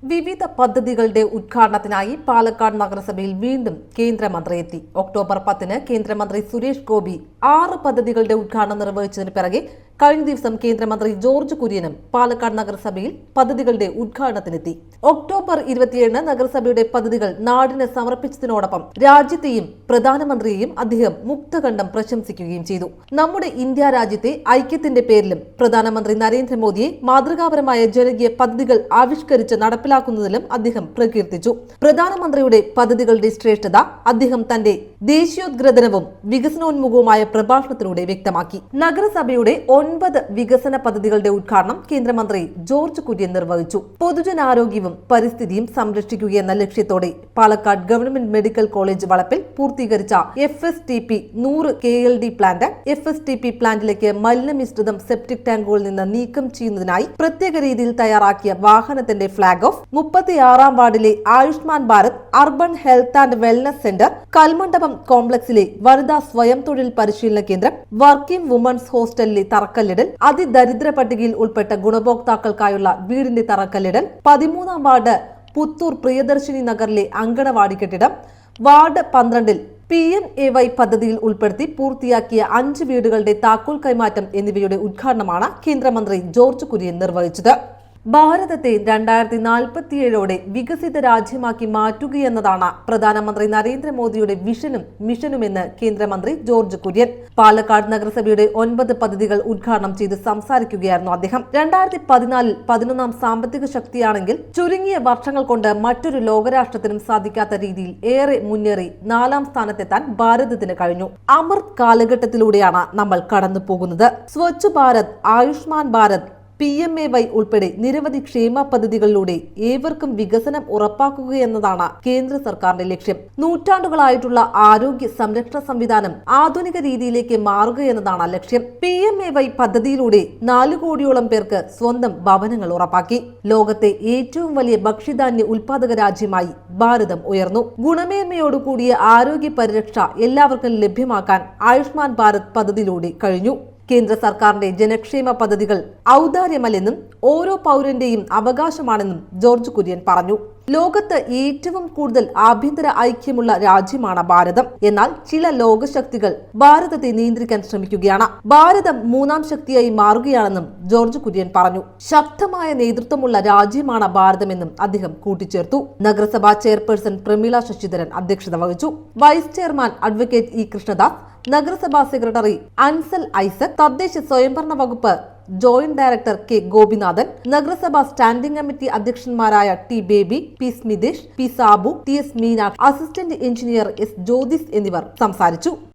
വിവിധ പദ്ധതികളുടെ ഉദ്ഘാടനത്തിനായി പാലക്കാട് നഗരസഭയിൽ വീണ്ടും കേന്ദ്രമന്ത്രി എത്തി. ഒക്ടോബർ 10-ന് കേന്ദ്രമന്ത്രി സുരേഷ് ഗോപി 6 പദ്ധതികളുടെ ഉദ്ഘാടനം നിർവഹിച്ചതിന് പിറകെ കഴിഞ്ഞ ദിവസം കേന്ദ്രമന്ത്രി ജോർജ് കുര്യനും പാലക്കാട് നഗരസഭയിൽ പദ്ധതികളുടെ ഉദ്ഘാടനത്തിനെത്തി. ഒക്ടോബർ 27-ന് നഗരസഭയുടെ പദ്ധതികൾ നാടിന് സമർപ്പിച്ചതിനോടൊപ്പം രാജ്യത്തെയും പ്രധാനമന്ത്രിയെയും അദ്ദേഹം മുക്തകണ്ഠം പ്രശംസിക്കുകയും ചെയ്തു. നമ്മുടെ ഇന്ത്യ രാജ്യത്തെ ഐക്യത്തിന്റെ പേരിലും പ്രധാനമന്ത്രി നരേന്ദ്രമോദിയെ മാതൃകാപരമായ ജനകീയ പദ്ധതികൾ ആവിഷ്കരിച്ച് നടപ്പിലാക്കുന്നതിലും അദ്ദേഹം പ്രകീർത്തിച്ചു. പ്രധാനമന്ത്രിയുടെ പദ്ധതികളുടെ ശ്രേഷ്ഠത അദ്ദേഹം തന്റെ ദേശീയോദ്ഗ്രഥനവും വികസനോന്മുഖവുമായ പ്രഭാഷണത്തിലൂടെ വ്യക്തമാക്കി. നഗരസഭയുടെ 9 വികസന പദ്ധതികളുടെ ഉദ്ഘാടനം കേന്ദ്രമന്ത്രി ജോർജ് കുര്യൻ നിർവഹിച്ചു. പൊതുജനാരോഗ്യവും പരിസ്ഥിതിയും സംരക്ഷിക്കുകയെന്ന ലക്ഷ്യത്തോടെ പാലക്കാട് ഗവൺമെന്റ് മെഡിക്കൽ കോളേജ് വളപ്പിൽ പൂർത്തീകരിച്ച FSTP 100 KLD പ്ലാന്റ് FSTP പ്ലാന്റിലേക്ക് മലിനമിശ്രിതം സെപ്റ്റിക് ടാങ്കുകളിൽ നിന്ന് നീക്കം ചെയ്യുന്നതിനായി പ്രത്യേക രീതിയിൽ തയ്യാറാക്കിയ വാഹനത്തിന്റെ ഫ്ളാഗ് ഓഫ് 36-ാം വാർഡിലെ Ayushman Bharat urban health and wellness centre, Kalmandapam കോംപ്ലക്സിലെ വനിതാ സ്വയം തൊഴിൽ പരിശീലന കേന്ദ്രം, വർക്കിംഗ് വുമൺസ് ഹോസ്റ്റലിലെ തറക്കല്ലിടൽ, അതിദരിദ്ര പട്ടികയിൽ ഉൾപ്പെട്ട ഗുണഭോക്താക്കൾക്കായുള്ള വീടിന്റെ തറക്കല്ലിടൽ, 13-ാം വാർഡ് പുത്തൂർ പ്രിയദർശിനി നഗറിലെ അങ്കണവാടി കെട്ടിടം, വാർഡ് 12-ൽ PMAY പദ്ധതിയിൽ ഉൾപ്പെടുത്തി പൂർത്തിയാക്കിയ 5 വീടുകളുടെ താക്കോൽ കൈമാറ്റം എന്നിവയുടെ ഉദ്ഘാടനമാണ് കേന്ദ്രമന്ത്രി ജോർജ് കുര്യൻ നിർവഹിച്ചത്. ഭാരതത്തെ 2047ഓടെ വികസിത രാജ്യമാക്കി മാറ്റുകയെന്നതാണ് പ്രധാനമന്ത്രി നരേന്ദ്രമോദിയുടെ വിഷനും മിഷനുമെന്ന് കേന്ദ്രമന്ത്രി ജോർജ് കുര്യൻ പാലക്കാട് നഗരസഭയുടെ 9 പദ്ധതികൾ ഉദ്ഘാടനം ചെയ്ത് സംസാരിക്കുകയായിരുന്നു അദ്ദേഹം. 2014-ൽ 11-ാം സാമ്പത്തിക ശക്തിയാണെങ്കിൽ ചുരുങ്ങിയ വർഷങ്ങൾ കൊണ്ട് മറ്റൊരു ലോകരാഷ്ട്രത്തിനും സാധിക്കാത്ത രീതിയിൽ ഏറെ മുന്നേറി 4-ാം സ്ഥാനത്തെത്താൻ ഭാരതത്തിന് കഴിഞ്ഞു. അമൃത് കാലഘട്ടത്തിലൂടെയാണ് നമ്മൾ കടന്നു പോകുന്നത്. സ്വച്ഛ് ഭാരത്, ആയുഷ്മാൻ ഭാരത്, PMAY ഉൾപ്പെടെ നിരവധി ക്ഷേമ പദ്ധതികളിലൂടെ ഏവർക്കും വികസനം ഉറപ്പാക്കുകയെന്നതാണ് കേന്ദ്ര സർക്കാരിന്റെ ലക്ഷ്യം. നൂറ്റാണ്ടുകളായിട്ടുള്ള ആരോഗ്യ സംരക്ഷണ സംവിധാനം ആധുനിക രീതിയിലേക്ക് മാറുകയെന്നതാണ് ലക്ഷ്യം. PMAY പദ്ധതിയിലൂടെ 4 കോടിയോളം പേർക്ക് സ്വന്തം ഭവനങ്ങൾ ഉറപ്പാക്കി. ലോകത്തെ ഏറ്റവും വലിയ ഭക്ഷ്യധാന്യ ഉൽപാദക രാജ്യമായി ഭാരതം ഉയർന്നു. ഗുണമേന്മയോടുകൂടിയ ആരോഗ്യ പരിരക്ഷ എല്ലാവർക്കും ലഭ്യമാക്കാൻ ആയുഷ്മാൻ ഭാരത് പദ്ധതിയിലൂടെ കഴിഞ്ഞു. കേന്ദ്ര സർക്കാരിന്റെ ജനക്ഷേമ പദ്ധതികൾ ഔദാര്യമല്ലെന്നും ഓരോ പൗരന്റെയും അവകാശമാണെന്നും ജോർജ് കുര്യൻ പറഞ്ഞു. ലോകത്ത് ഏറ്റവും കൂടുതൽ ആഭ്യന്തര ഐക്യമുള്ള രാജ്യമാണ് ഭാരതം. എന്നാൽ ചില ലോകശക്തികൾ ഭാരതത്തെ നിയന്ത്രിക്കാൻ ശ്രമിക്കുകയാണ്. ഭാരതം 3-ാം ശക്തിയായി മാറുകയാണെന്നും ജോർജ് കുര്യൻ പറഞ്ഞു. ശക്തമായ നേതൃത്വമുള്ള രാജ്യമാണ് ഭാരതമെന്നും അദ്ദേഹം കൂട്ടിച്ചേർത്തു. നഗരസഭാ ചെയർപേഴ്സൺ പ്രമീള ശശിധരൻ അധ്യക്ഷത വഹിച്ചു. Vice chairman advocate E Krishnadas, നഗരസഭാ സെക്രട്ടറി അൻസൽ ഐസക്, തദ്ദേശ സ്വയംഭരണ വകുപ്പ് ജോയിന്റ് ഡയറക്ടർ K ഗോപിനാഥൻ, നഗരസഭാ സ്റ്റാൻഡിംഗ് കമ്മിറ്റി അധ്യക്ഷന്മാരായ T Baby, P Smithesh, P Sabu, TS Meenakshi, assistant engineer S Jyothis എന്നിവർ സംസാരിച്ചു.